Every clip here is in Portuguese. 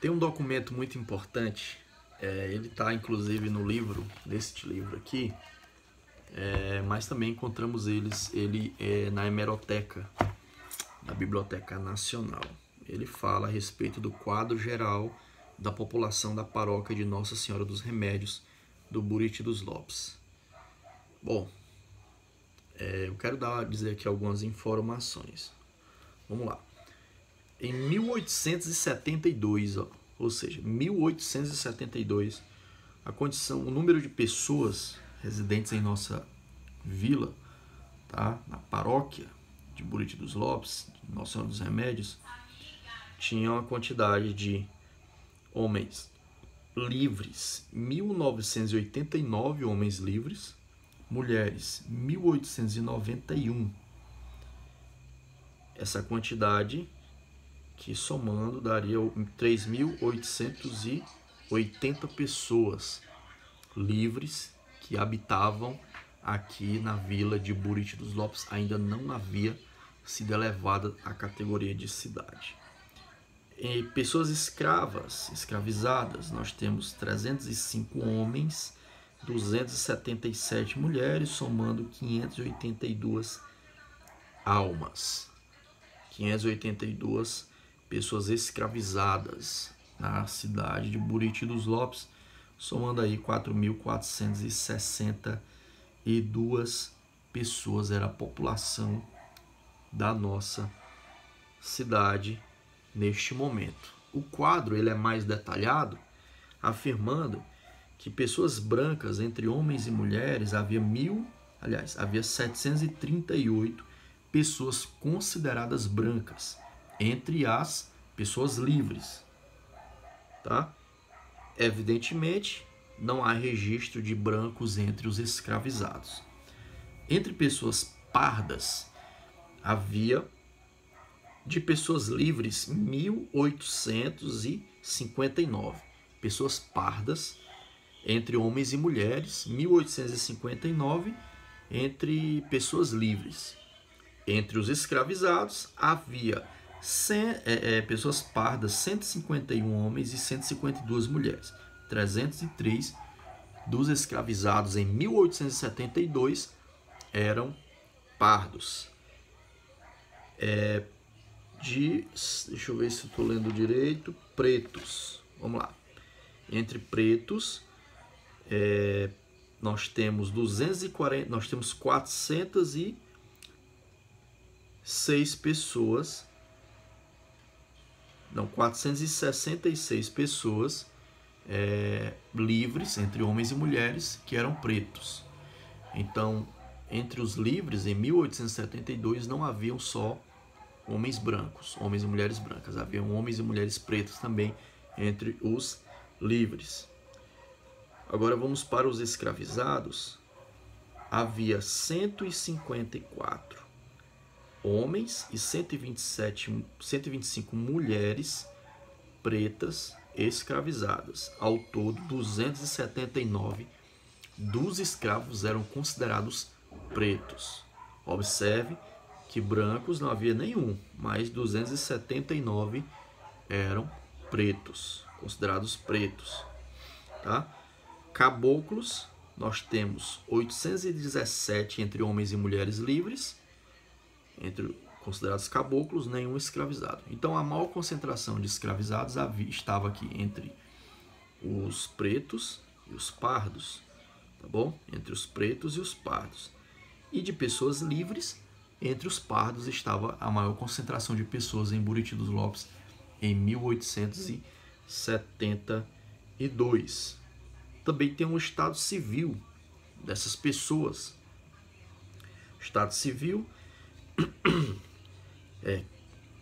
Tem um documento muito importante, ele está inclusive no livro, neste livro aqui, mas também encontramos ele na hemeroteca, na Biblioteca Nacional. Ele fala a respeito do quadro geral da população da paróquia de Nossa Senhora dos Remédios, do Buriti dos Lopes. Bom, eu quero dizer aqui algumas informações. Vamos lá. Em 1872, ou seja, 1872, o número de pessoas residentes em nossa vila, tá, na paróquia de Buriti dos Lopes, de Nossa Senhora dos Remédios, tinha uma quantidade de homens livres, 1989 homens livres, mulheres, 1891. Essa quantidade que somando daria 3.880 pessoas livres que habitavam aqui na vila de Buriti dos Lopes. Ainda não havia sido elevada à categoria de cidade. E pessoas escravizadas, nós temos 305 homens, 277 mulheres, somando 582 almas. 582 pessoas escravizadas na cidade de Buriti dos Lopes, somando aí 4.462 pessoas era a população da nossa cidade neste momento. O quadro ele é mais detalhado, afirmando que pessoas brancas entre homens e mulheres havia 738 pessoas consideradas brancas entre as pessoas livres, tá? Evidentemente, não há registro de brancos entre os escravizados. Entre pessoas pardas, havia de pessoas livres 1.859. Pessoas pardas entre homens e mulheres, 1.859 entre pessoas livres. Entre os escravizados, havia pessoas pardas, 151 homens e 152 mulheres. 303 dos escravizados em 1872 eram pardos. Deixa eu ver se eu estou lendo direito. Pretos. Vamos lá. Entre pretos, nós temos 466 pessoas livres, entre homens e mulheres, que eram pretos. Então, entre os livres, em 1872, não haviam só homens brancos, homens e mulheres brancas. Haviam homens e mulheres pretos também entre os livres. Agora vamos para os escravizados. Havia 154 homens e 125 mulheres pretas escravizadas. Ao todo, 279 dos escravos eram considerados pretos. Observe que brancos não havia nenhum, mas 279 eram pretos, considerados pretos, tá? Caboclos, nós temos 817 entre homens e mulheres livres, entre considerados caboclos, nenhum escravizado. Então a maior concentração de escravizados estava aqui entre os pretos e os pardos, tá bom? Entre os pretos e os pardos. E de pessoas livres, entre os pardos estava a maior concentração de pessoas em Buriti dos Lopes em 1872. Também tem um estado civil dessas pessoas. Estado civil,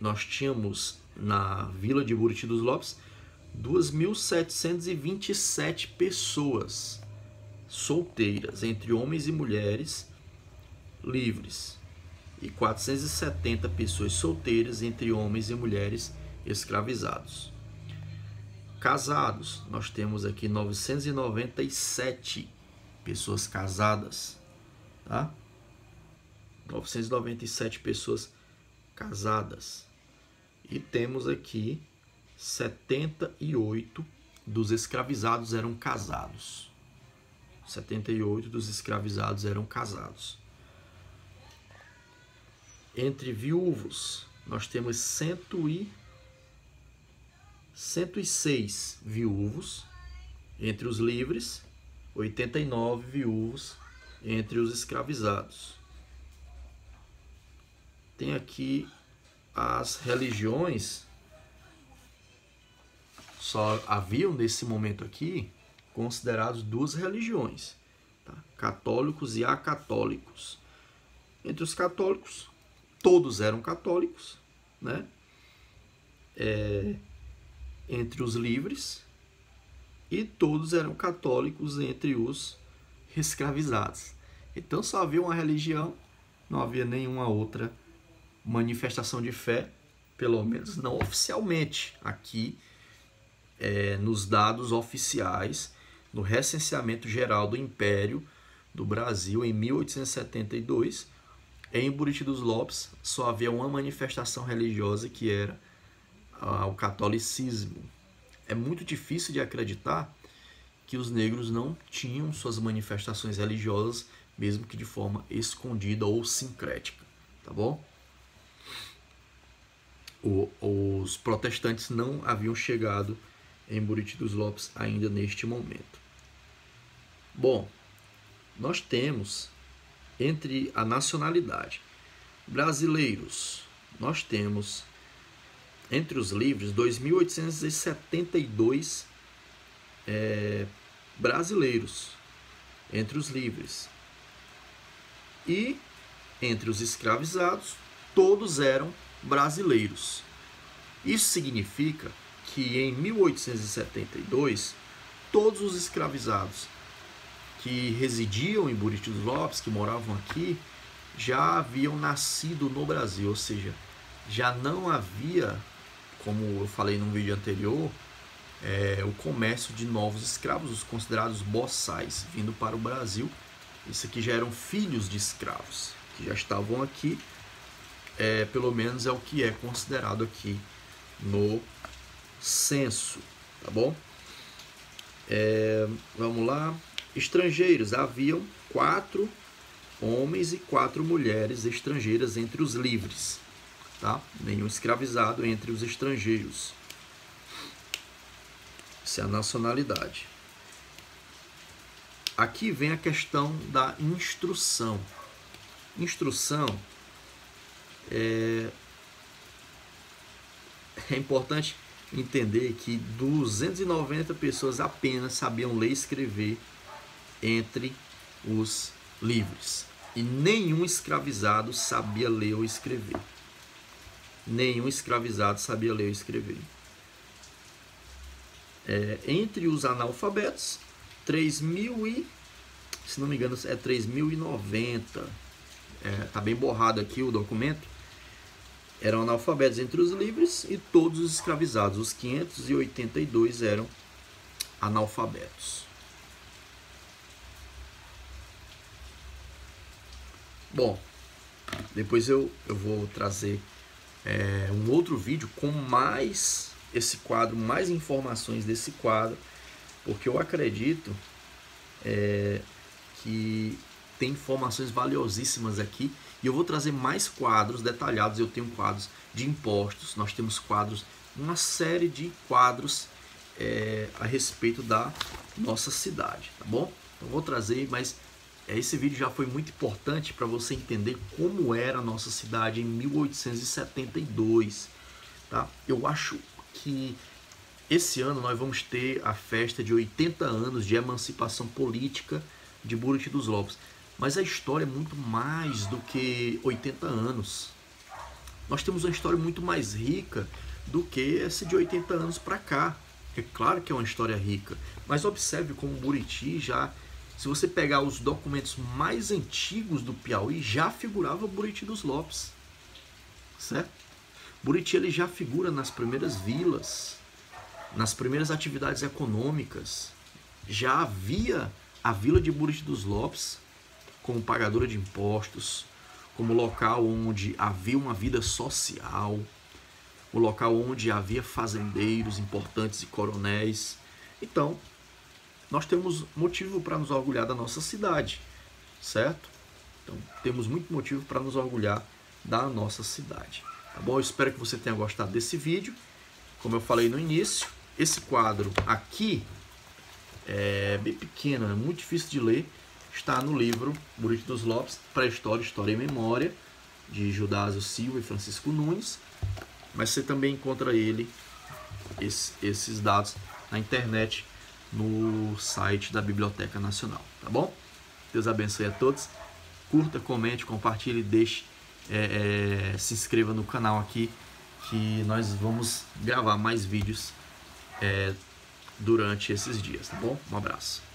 nós tínhamos na vila de Buriti dos Lopes 2.727 pessoas solteiras, entre homens e mulheres livres, e 470 pessoas solteiras entre homens e mulheres escravizados. Casados, nós temos aqui 997 pessoas casadas, tá? 997 pessoas casadas. E temos aqui 78 dos escravizados eram casados. 78 dos escravizados eram casados. Entre viúvos, nós temos 106 viúvos. Entre os livres, 89 viúvos entre os escravizados. Tem aqui as religiões. Só haviam nesse momento aqui considerados duas religiões, tá? Católicos e acatólicos. Entre os católicos, todos eram católicos, né? Entre os livres, e todos eram católicos entre os escravizados. Então só havia uma religião, não havia nenhuma outra manifestação de fé, pelo menos não oficialmente. Aqui, nos dados oficiais, no recenseamento geral do Império do Brasil, em 1872, em Buriti dos Lopes, só havia uma manifestação religiosa, que era o catolicismo. É muito difícil de acreditar que os negros não tinham suas manifestações religiosas, mesmo que de forma escondida ou sincrética, tá bom? Os protestantes não haviam chegado em Buriti dos Lopes ainda neste momento. Bom, nós temos entre a nacionalidade brasileiros, nós temos entre os livres 2.872 brasileiros entre os livres, e entre os escravizados todos eram brasileiros. Isso significa que em 1872 todos os escravizados que residiam em Buriti dos Lopes, que moravam aqui, já haviam nascido no Brasil, ou seja, já não havia, como eu falei no vídeo anterior, o comércio de novos escravos, os considerados boçais, vindo para o Brasil. Isso aqui já eram filhos de escravos, que já estavam aqui, pelo menos é o que é considerado aqui no censo, tá bom? Vamos lá. Estrangeiros, haviam 4 homens e 4 mulheres estrangeiras entre os livres, tá? Nenhum escravizado entre os estrangeiros. Essa é a nacionalidade. Aqui vem a questão da instrução. Instrução é importante entender que 290 pessoas apenas sabiam ler e escrever entre os livres. E nenhum escravizado sabia ler ou escrever. Nenhum escravizado sabia ler ou escrever. Entre os analfabetos, 3.000 e, se não me engano, 3.090. Tá bem borrado aqui o documento. Eram analfabetos entre os livres e todos os escravizados. Os 582 eram analfabetos. Bom, depois eu vou trazer um outro vídeo com mais esse quadro, mais informações desse quadro, porque eu acredito que tem informações valiosíssimas aqui, e eu vou trazer mais quadros detalhados. Eu tenho quadros de impostos, nós temos quadros, uma série de quadros a respeito da nossa cidade, tá bom? Então eu vou trazer, mas esse vídeo já foi muito importante para você entender como era a nossa cidade em 1872, tá? Eu acho que esse ano nós vamos ter a festa de 80 anos de emancipação política de Buriti dos Lopes. Mas a história é muito mais do que 80 anos. Nós temos uma história muito mais rica do que essa de 80 anos para cá. É claro que é uma história rica, mas observe como Buriti já, se você pegar os documentos mais antigos do Piauí, já figurava Buriti dos Lopes, certo? Buriti ele já figura nas primeiras vilas, nas primeiras atividades econômicas. Já havia a vila de Buriti dos Lopes como pagadora de impostos, como local onde havia uma vida social, o local onde havia fazendeiros importantes e coronéis. Então, nós temos motivo para nos orgulhar da nossa cidade, certo? Então, temos muito motivo para nos orgulhar da nossa cidade, tá bom? Eu espero que você tenha gostado desse vídeo. Como eu falei no início, esse quadro aqui é bem pequeno, é muito difícil de ler. Está no livro Buriti dos Lopes, Pré-História, História e Memória, de Judásio Silva e Francisco Nunes. Mas você também encontra esses dados na internet, no site da Biblioteca Nacional, tá bom? Deus abençoe a todos. Curta, comente, compartilhe, deixe, se inscreva no canal aqui, que nós vamos gravar mais vídeos durante esses dias, tá bom? Um abraço.